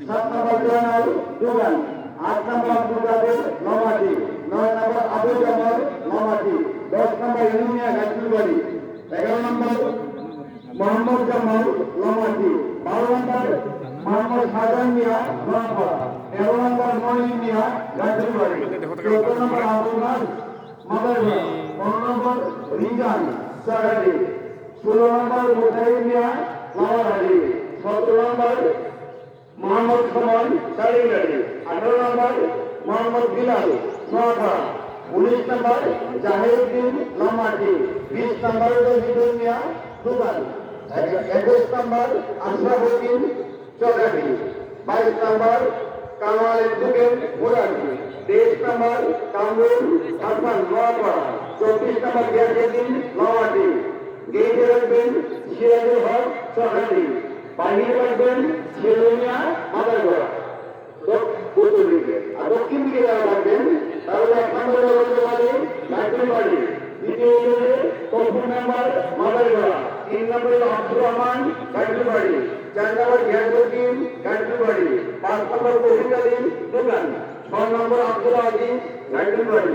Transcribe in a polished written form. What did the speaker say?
7 নম্বর জয়নাল দুগান, 8 নম্বর আব্দুল কাদের নমাটি, 9 নম্বর আবুল জামাল নমাটি, 10 নম্বর ইউনিয়া গাছুবাড়ি, 11 নম্বর মোহাম্মদ জামাল নমাটি, 12 নম্বর মোহাম্মদ শাহজাহান মিয়া নোয়াপাড়া, 13 নম্বর মঈন মিয়া গাছুবাড়ি, 14 নম্বর আবুল নাস মাদারগড়, 15 নম্বর রিজান সাগারি, 16 নম্বর মুজাহিদ মিয়া লাওয়ারি, 17 নম্বর মোহাম্মদ সমান সারিগাড়ি, 18 নম্বর মোহাম্মদ বিলাল নোয়াপাড়া, 19 নম্বর জাহিরুদ্দিন নমাটি, 20 নম্বর রশিদুল মিয়া দুগান, 21 নম্বর আশরাফুদ্দিন চৌধুরী, 22 নম্বর কামাল দুগেন মুরাদি, 23 নম্বর কামরুল হাসান নোয়াপাড়া, 24 নম্বর গিয়াসউদ্দিন নমাটি, গেইটে রাখবেন সিরাজুল হক চৌধুরী, বাহিরে রাখবেন ছেলেমিয়া মাদারগড়া উত্তর দিকে, আর দক্ষিণ দিকে যারা রাখবেন তাহলে 1 নম্বরে বলতে পারি গাছুবাড়ি, 2য় ইউনিয়নে তফুন নাম্বার মাদারগড়া, 3 নম্বরে আব্দুর রহমান গাছুবাড়ি, 4 নম্বর গিয়াসউদ্দিন গাছুবাড়ি, 5 নম্বর কবির আলী দুগান, 6 নম্বর আব্দুল আজিজ গাছুবাড়ি,